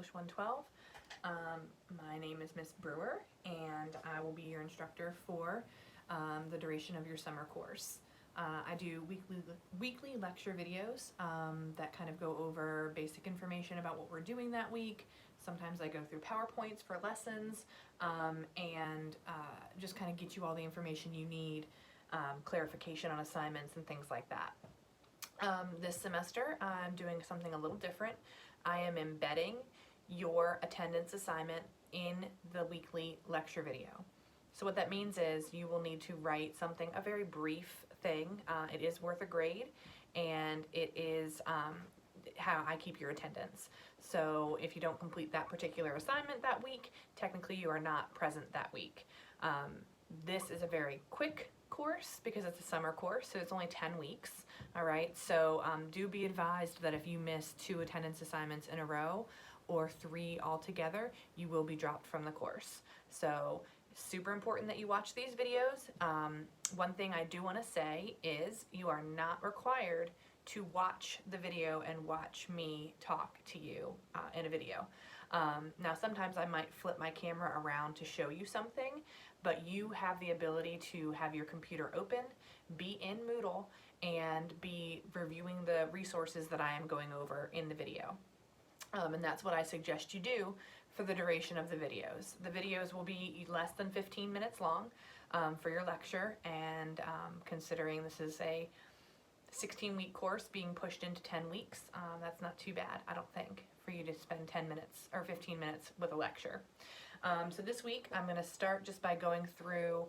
English 112. My name is Miss Brewer, and I will be your instructor for the duration of your summer course. I do weekly lecture videos that kind of go over basic information about what we're doing that week. Sometimes I go through PowerPoints for lessons and just kind of get you all the information you need, clarification on assignments and things like that. This semester I'm doing something a little different. I am embedding your attendance assignment in the weekly lecture video. So what that means is you will need to write something, a very brief thing. It is worth a grade, and it is how I keep your attendance. So if you don't complete that particular assignment that week, technically you are not present that week. This is a very quick course because it's a summer course, so it's only 10 weeks. All right, so do be advised that if you miss 2 attendance assignments in a row or 3 altogether, you will be dropped from the course. So super important that you watch these videos. One thing I do want to say is you are not required to watch the video and watch me talk to you in a video. Now sometimes I might flip my camera around to show you something, but you have the ability to have your computer open, be in Moodle, and be reviewing the resources that I am going over in the video. And that's what I suggest you do for the duration of the videos. The videos will be less than 15 minutes long for your lecture, and considering this is a 16-week course being pushed into 10 weeks, that's not too bad, I don't think, for you to spend 10 minutes or 15 minutes with a lecture. So this week I'm going to start just by going through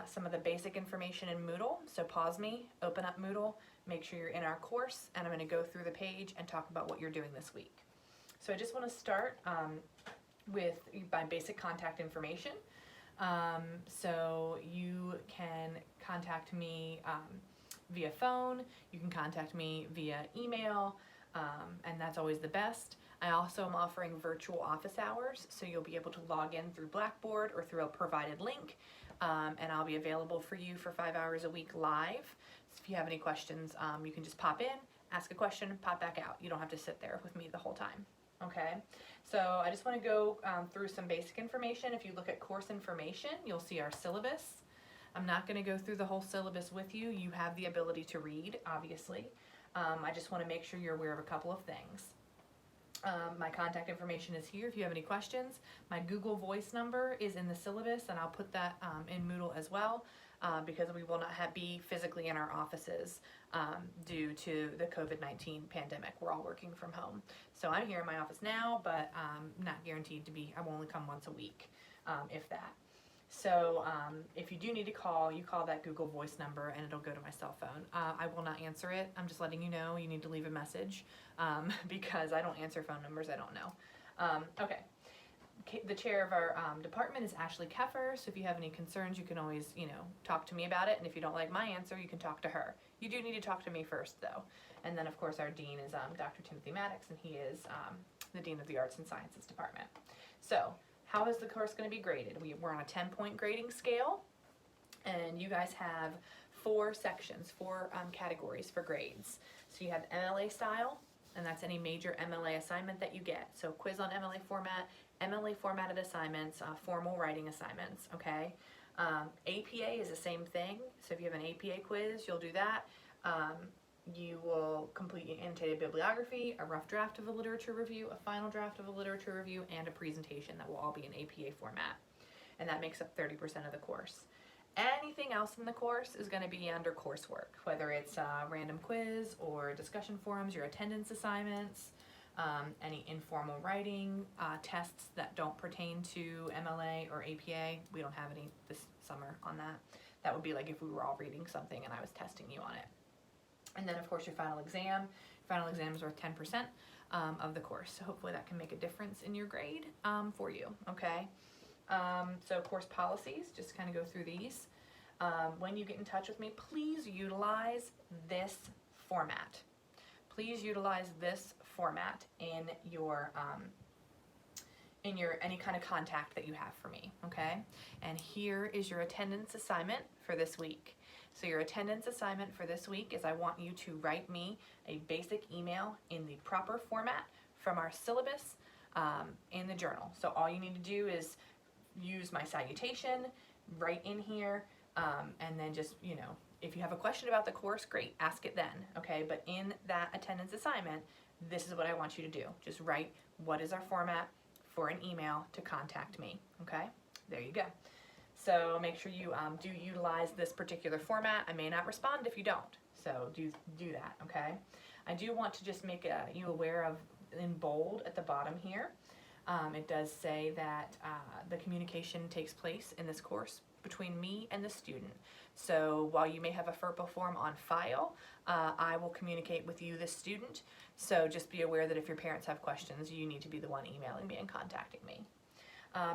some of the basic information in Moodle. So pause me, open up Moodle, make sure you're in our course, and I'm going to go through the page and talk about what you're doing this week. So I just want to start with my basic contact information. So you can contact me via phone, you can contact me via email, and that's always the best. I also am offering virtual office hours, so you'll be able to log in through Blackboard or through a provided link, and I'll be available for you for 5 hours a week live. So if you have any questions, you can just pop in, ask a question, pop back out. You don't have to sit there with me the whole time. Okay, so I just want to go through some basic information. If you look at course information, you'll see our syllabus. I'm not going to go through the whole syllabus with you. You have the ability to read, obviously. I just want to make sure you're aware of a couple of things. My contact information is here if you have any questions. My Google Voice number is in the syllabus, and I'll put that in Moodle as well, because we will not be physically in our offices due to the COVID-19 pandemic. We're all working from home. So I'm here in my office now, but not guaranteed to be. I will only come once a week, if that. So if you do need to call, you call that Google Voice number and it'll go to my cell phone. I will not answer it. I'm just letting you know you need to leave a message because I don't answer phone numbers I don't know. Okay. The chair of our department is Ashley Keffer, so if you have any concerns, you can always, talk to me about it, and if you don't like my answer, you can talk to her. You do need to talk to me first, though. And then, of course, our dean is Dr. Timothy Maddox, and he is the dean of the Arts and Sciences Department. So, how is the course going to be graded? We're on a 10-point grading scale, and you guys have 4 sections, 4 categories for grades. So you have MLA style, and that's any major MLA assignment that you get. So quiz on MLA formatted assignments, formal writing assignments, okay? APA is the same thing. So if you have an APA quiz, you'll do that. You will complete an annotated bibliography, a rough draft of a literature review, a final draft of a literature review, and a presentation that will all be in APA format. And that makes up 30% of the course. Anything else in the course is going to be under coursework, whether it's a random quiz or discussion forums, your attendance assignments, any informal writing, tests that don't pertain to MLA or APA. We don't have any this summer on that. That would be like if we were all reading something and I was testing you on it. And then, of course, your final exam. Final exam is worth 10% of the course. So hopefully that can make a difference in your grade for you, okay? So course policies, just kind of go through these. When you get in touch with me, please utilize this format. Please utilize this format in your any kind of contact that you have for me, okay? And here is your attendance assignment for this week. So your attendance assignment for this week is I want you to write me a basic email in the proper format from our syllabus in the journal. So all you need to do is use my salutation, write in here, and then just, if you have a question about the course, great, ask it then, okay? But in that attendance assignment, this is what I want you to do. Just write, what is our format for an email to contact me, okay? There you go. So make sure you do utilize this particular format. I may not respond if you don't, so do that, okay? I do want to just make you aware of, in bold at the bottom here, it does say that the communication takes place in this course between me and the student. So while you may have a FERPA form on file, I will communicate with you, the student. So just be aware that if your parents have questions, you need to be the one emailing me and contacting me.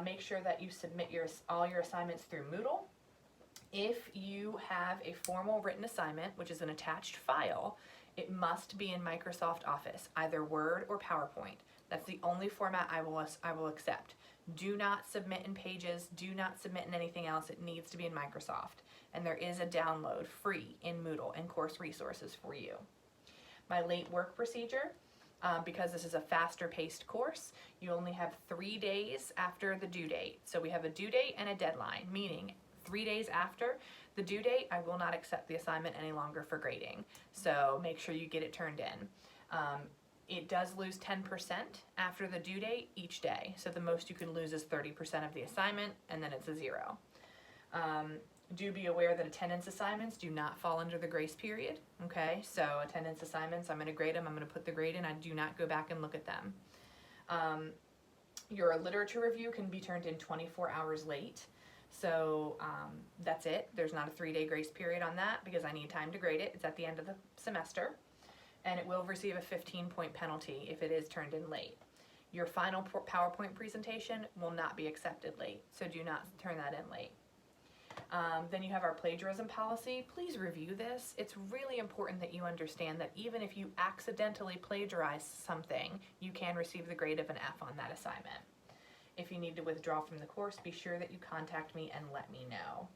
Make sure that you submit all your assignments through Moodle. If you have a formal written assignment, which is an attached file, it must be in Microsoft Office, either Word or PowerPoint. That's the only format I will accept. Do not submit in Pages, do not submit in anything else. It needs to be in Microsoft. And there is a download free in Moodle and course resources for you. My late work procedure, because this is a faster paced course, you only have 3 days after the due date. So we have a due date and a deadline, meaning 3 days after the due date, I will not accept the assignment any longer for grading. So make sure you get it turned in. It does lose 10% after the due date each day. So the most you can lose is 30% of the assignment, and then it's a 0. Do be aware that attendance assignments do not fall under the grace period, okay? So attendance assignments, I'm gonna grade them, I'm gonna put the grade in, I do not go back and look at them. Your literature review can be turned in 24 hours late. So that's it. There's not a 3-day grace period on that because I need time to grade it. It's at the end of the semester. And it will receive a 15-point penalty if it is turned in late. Your final PowerPoint presentation will not be accepted late, so do not turn that in late. Then you have our plagiarism policy. Please review this. It's really important that you understand that even if you accidentally plagiarize something, you can receive the grade of an F on that assignment. If you need to withdraw from the course, be sure that you contact me and let me know.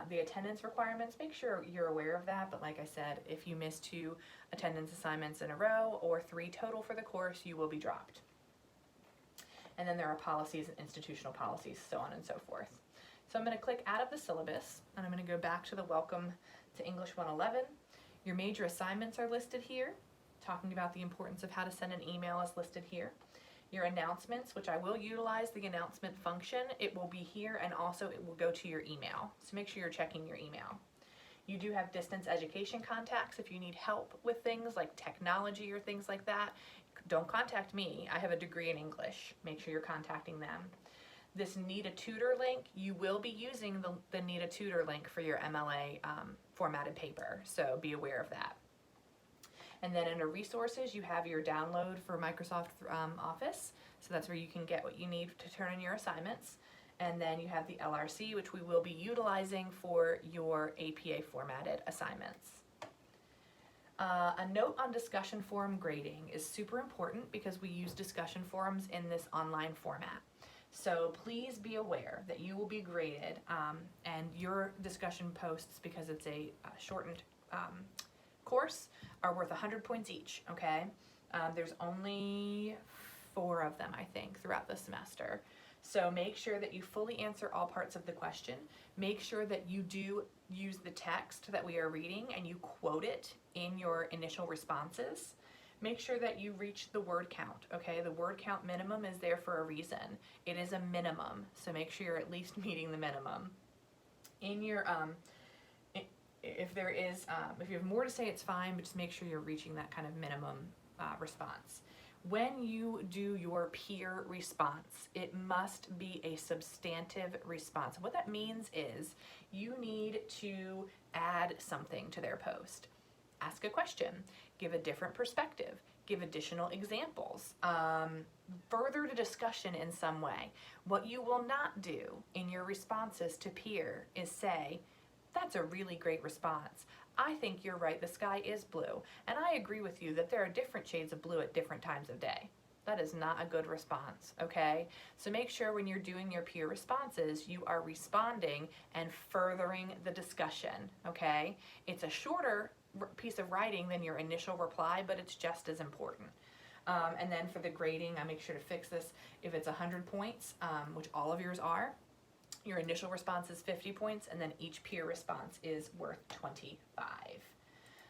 The attendance requirements, make sure you're aware of that, but like I said, if you miss 2 attendance assignments in a row or 3 total for the course, you will be dropped. And then there are policies and institutional policies, so on and so forth. So I'm going to click out of the syllabus, and I'm going to go back to the Welcome to English 111. Your major assignments are listed here, talking about the importance of how to send an email is listed here. Your announcements, which I will utilize the announcement function, it will be here and also it will go to your email. So make sure you're checking your email. You do have distance education contacts if you need help with things like technology or things like that. Don't contact me. I have a degree in English. Make sure you're contacting them. This Need a Tutor link, you will be using the Need a Tutor link for your MLA formatted paper, so be aware of that. And then under resources, you have your download for Microsoft Office. So that's where you can get what you need to turn in your assignments. And then you have the LRC, which we will be utilizing for your APA formatted assignments. A note on discussion forum grading is super important because we use discussion forums in this online format. So please be aware that you will be graded and your discussion posts, because it's a shortened course, are worth 100 points each, okay? There's only 4 of them, I think, throughout the semester. So make sure that you fully answer all parts of the question. Make sure that you do use the text that we are reading and you quote it in your initial responses. Make sure that you reach the word count, okay? The word count minimum is there for a reason. It is a minimum, so make sure you're at least meeting the minimum. In your if you have more to say, it's fine, but just make sure you're reaching that kind of minimum response. When you do your peer response, it must be a substantive response. What that means is you need to add something to their post. Ask a question, give a different perspective, give additional examples, further the discussion in some way. What you will not do in your responses to peer is say, "That's a really great response. I think you're right, the sky is blue, and I agree with you that there are different shades of blue at different times of day." That is not a good response, okay? So make sure when you're doing your peer responses, you are responding and furthering the discussion, okay? It's a shorter piece of writing than your initial reply, but it's just as important. And then for the grading, I make sure to fix this. If it's 100 points, which all of yours are, your initial response is 50 points, and then each peer response is worth 25.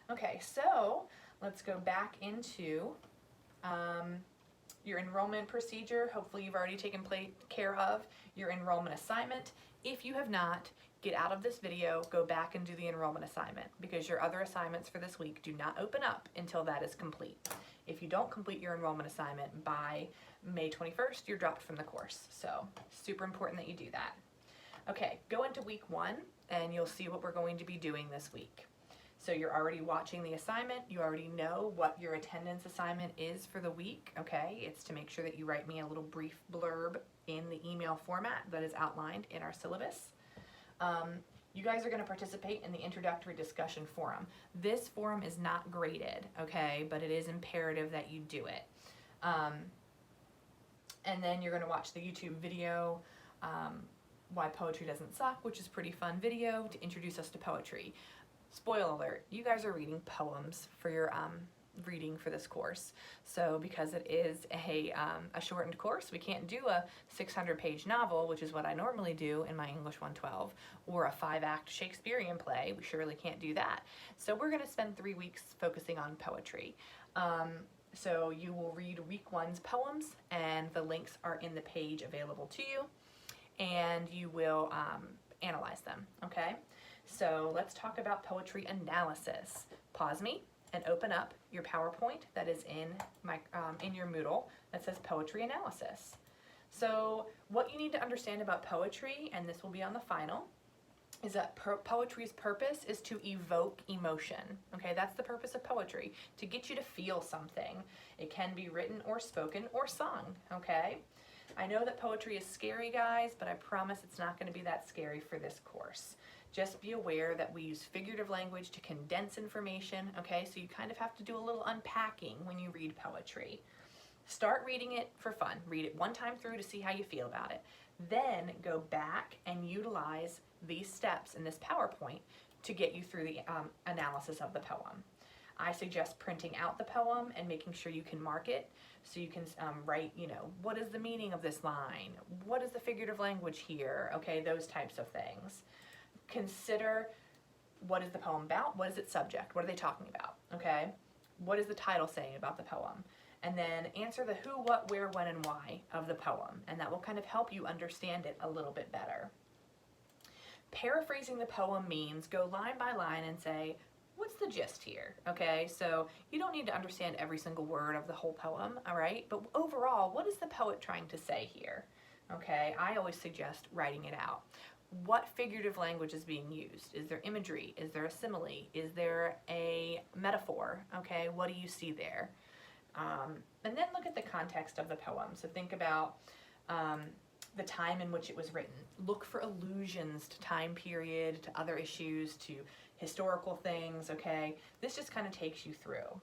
Okay, so let's go back into your enrollment procedure. Hopefully you've already taken care of your enrollment assignment. If you have not, get out of this video, go back and do the enrollment assignment, because your other assignments for this week do not open up until that is complete. If you don't complete your enrollment assignment by May 21st, you're dropped from the course. So super important that you do that. Okay, go into week 1 and you'll see what we're going to be doing this week. So you're already watching the assignment. You already know what your attendance assignment is for the week, okay? It's to make sure that you write me a little brief blurb in the email format that is outlined in our syllabus. You guys are going to participate in the introductory discussion forum. This forum is not graded, okay, but it is imperative that you do it. And then you're going to watch the YouTube video, Why Poetry Doesn't Suck, which is a pretty fun video to introduce us to poetry. Spoiler alert, you guys are reading poems for your reading for this course. So because it is a shortened course, we can't do a 600-page novel, which is what I normally do in my English 112, or a 5-act Shakespearean play. We surely can't do that. So we're going to spend 3 weeks focusing on poetry. So you will read week 1's poems, and the links are in the page available to you, and you will analyze them, okay? So let's talk about poetry analysis. Pause me and open up your PowerPoint that is in your Moodle that says poetry analysis. So what you need to understand about poetry, and this will be on the final, is that poetry's purpose is to evoke emotion. Okay, that's the purpose of poetry, to get you to feel something. It can be written or spoken or sung, okay? I know that poetry is scary, guys, but I promise it's not going to be that scary for this course. Just be aware that we use figurative language to condense information, okay? So you kind of have to do a little unpacking when you read poetry. Start reading it for fun. Read it one time through to see how you feel about it. Then go back and utilize these steps in this PowerPoint to get you through the analysis of the poem. I suggest printing out the poem and making sure you can mark it so you can write, what is the meaning of this line? What is the figurative language here? Okay, those types of things. Consider, what is the poem about? What is its subject? What are they talking about? Okay? What is the title saying about the poem? And then answer the who, what, where, when, and why of the poem. And that will kind of help you understand it a little bit better. Paraphrasing the poem means go line by line and say, what's the gist here? Okay, so you don't need to understand every single word of the whole poem, all right? But overall, what is the poet trying to say here? Okay, I always suggest writing it out. What figurative language is being used? Is there imagery? Is there a simile? Is there a metaphor? Okay, what do you see there? And then look at the context of the poem. So think about the time in which it was written. Look for allusions to time period, to other issues, to historical things, okay? This just kind of takes you through.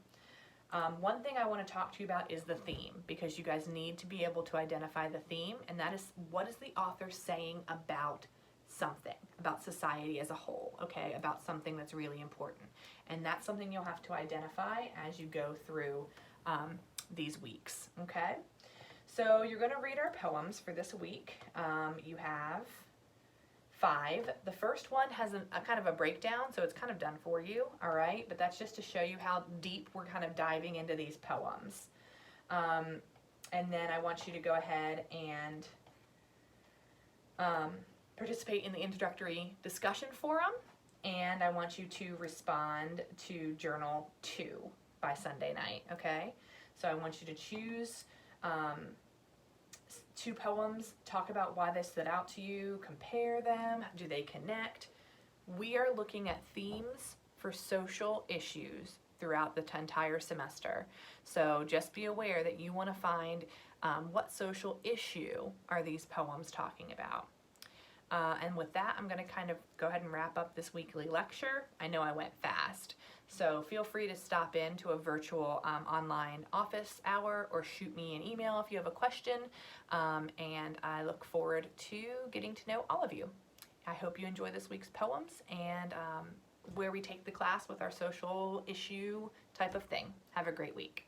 One thing I want to talk to you about is the theme, because you guys need to be able to identify the theme, and that is, what is the author saying about something, about society as a whole, okay, about something that's really important. And that's something you'll have to identify as you go through these weeks, okay? So you're going to read our poems for this week. You have 5. The first one has a kind of a breakdown, so it's kind of done for you, all right? But that's just to show you how deep we're kind of diving into these poems. And then I want you to go ahead and participate in the introductory discussion forum, and I want you to respond to Journal 2 by Sunday night, okay? So I want you to choose 2 poems, talk about why they stood out to you, compare them, do they connect? We are looking at themes for social issues throughout the entire semester. So just be aware that you want to find what social issue are these poems talking about. And with that, I'm going to kind of go ahead and wrap up this weekly lecture. I know I went fast, so feel free to stop in to a virtual online office hour or shoot me an email if you have a question, and I look forward to getting to know all of you. I hope you enjoy this week's poems and where we take the class with our social issue type of thing. Have a great week.